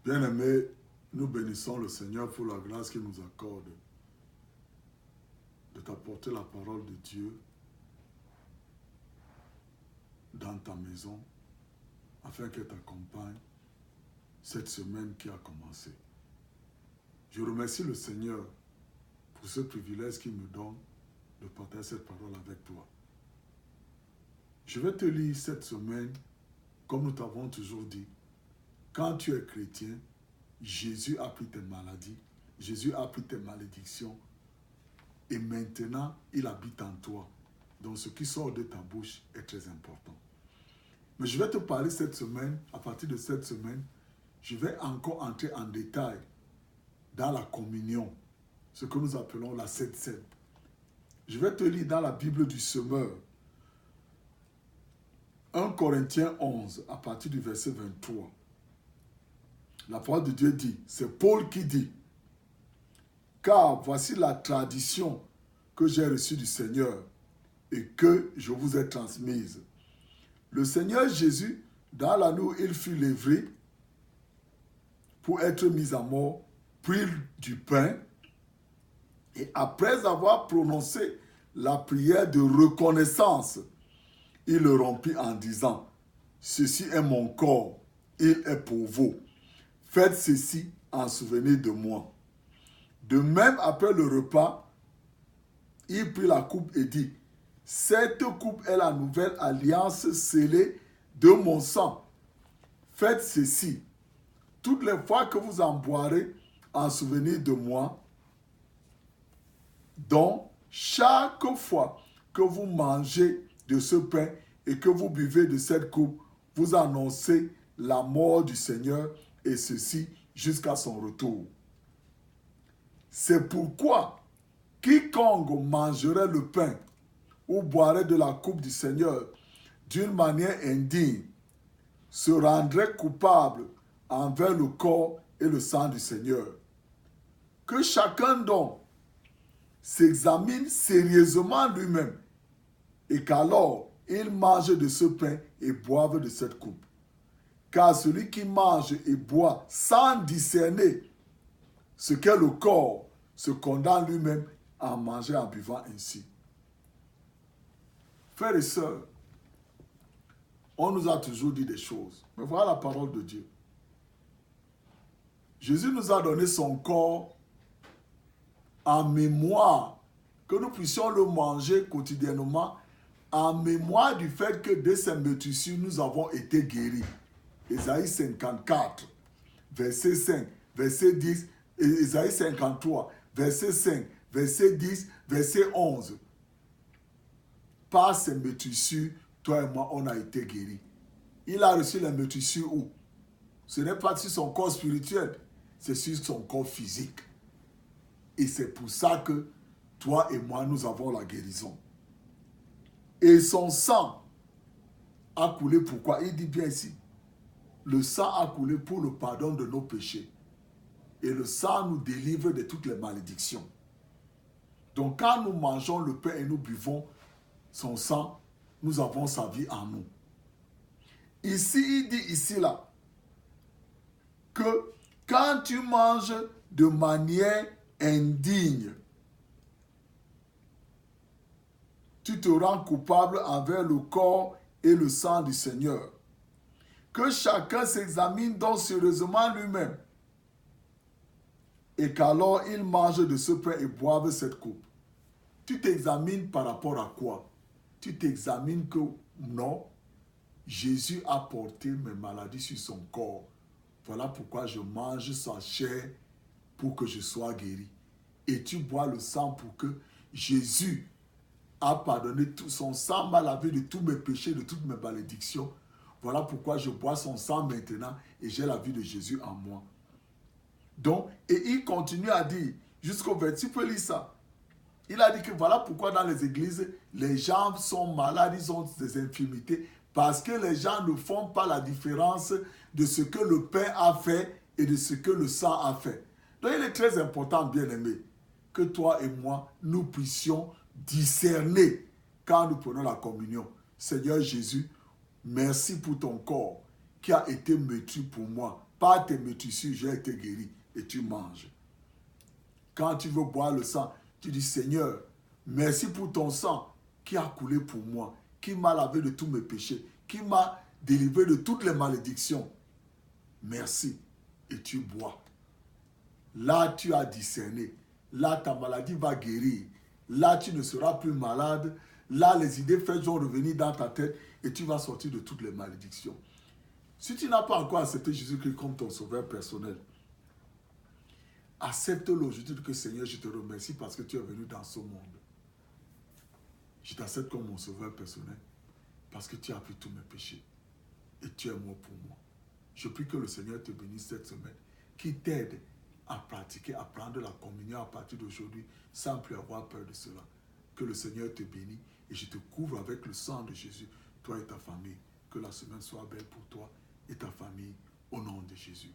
Bien-aimés, nous bénissons le Seigneur pour la grâce qu'il nous accorde de t'apporter la parole de Dieu dans ta maison afin qu'elle t'accompagne cette semaine qui a commencé. Je remercie le Seigneur pour ce privilège qu'il me donne de partager cette parole avec toi. Je vais te lire cette semaine, comme nous t'avons toujours dit, quand tu es chrétien, Jésus a pris tes maladies, Jésus a pris tes malédictions, et maintenant, il habite en toi. Donc, ce qui sort de ta bouche est très important. Mais je vais te parler cette semaine, à partir de cette semaine, je vais encore entrer en détail dans la communion, ce que nous appelons la Sainte Seine. Je vais te lire dans la Bible du Semeur, 1 Corinthiens 11, à partir du verset 23. La parole de Dieu dit, c'est Paul qui dit, « Car voici la tradition que j'ai reçue du Seigneur et que je vous ai transmise. Le Seigneur Jésus, dans la nuit où il fut livré pour être mis à mort, prit du pain et après avoir prononcé la prière de reconnaissance, il le rompit en disant, « Ceci est mon corps, il est pour vous. Faites ceci en souvenir de moi. » De même, après le repas, il prit la coupe et dit, « Cette coupe est la nouvelle alliance scellée de mon sang. Faites ceci, toutes les fois que vous en boirez en souvenir de moi. Donc, chaque fois que vous mangez de ce pain et que vous buvez de cette coupe, vous annoncez la mort du Seigneur et ceci jusqu'à son retour. C'est pourquoi quiconque mangerait le pain ou boirait de la coupe du Seigneur d'une manière indigne se rendrait coupable envers le corps et le sang du Seigneur. Que chacun donc s'examine sérieusement lui-même et qu'alors il mange de ce pain et boive de cette coupe. Car celui qui mange et boit sans discerner ce qu'est le corps se condamne lui-même à manger en buvant ainsi. Frères et sœurs, on nous a toujours dit des choses, mais voilà la parole de Dieu. Jésus nous a donné son corps en mémoire, que nous puissions le manger quotidiennement, en mémoire du fait que de ces meurtrissures, nous avons été guéris. Ésaïe 54, verset 5, verset 10, Ésaïe 53, verset 5, verset 10, verset 11. Par ces meurtrissures, toi et moi, on a été guéris. Il a reçu les meurtrissures où? Ce n'est pas sur son corps spirituel, c'est sur son corps physique. Et c'est pour ça que toi et moi, nous avons la guérison. Et son sang a coulé pourquoi? Il dit bien ici, le sang a coulé pour le pardon de nos péchés. Et le sang nous délivre de toutes les malédictions. Donc quand nous mangeons le pain et nous buvons son sang, nous avons sa vie en nous. Ici, il dit ici là, que quand tu manges de manière indigne, tu te rends coupable envers le corps et le sang du Seigneur. Que chacun s'examine donc sérieusement lui-même et qu'alors il mange de ce pain et boive cette coupe. Tu t'examines par rapport à quoi? Tu t'examines que non, Jésus a porté mes maladies sur son corps. Voilà pourquoi je mange sa chair pour que je sois guéri. Et tu bois le sang pour que Jésus a pardonné tout son sang, m'a lavé de tous mes péchés, de toutes mes malédictions. Voilà pourquoi je bois son sang maintenant et j'ai la vie de Jésus en moi. Donc, et il continue à dire, jusqu'au verset, tu peux lire ça. Il a dit que voilà pourquoi dans les églises, les gens sont malades, ils ont des infirmités, parce que les gens ne font pas la différence de ce que le pain a fait et de ce que le sang a fait. Donc il est très important, bien-aimé, que toi et moi, nous puissions discerner quand nous prenons la communion. Seigneur Jésus, merci pour ton corps qui a été meurtri pour moi. par tes métissures, j'ai été guéri. Et tu manges. Quand tu veux boire le sang, tu dis, Seigneur, merci pour ton sang qui a coulé pour moi, qui m'a lavé de tous mes péchés, qui m'a délivré de toutes les malédictions. Merci. Et tu bois. Là, tu as discerné. Là, ta maladie va guérir. Là, tu ne seras plus malade. Là, les idées fraîches vont revenir dans ta tête et tu vas sortir de toutes les malédictions. Si tu n'as pas encore accepté Jésus-Christ comme ton sauveur personnel, accepte-le aujourd'hui que Seigneur, je te remercie parce que tu es venu dans ce monde. Je t'accepte comme mon sauveur personnel parce que tu as pris tous mes péchés et tu es mort pour moi. Je prie que le Seigneur te bénisse cette semaine, qui t'aide à pratiquer, à prendre la communion à partir d'aujourd'hui sans plus avoir peur de cela. Que le Seigneur te bénisse et je te couvre avec le sang de Jésus, toi et ta famille. Que la semaine soit belle pour toi et ta famille au nom de Jésus.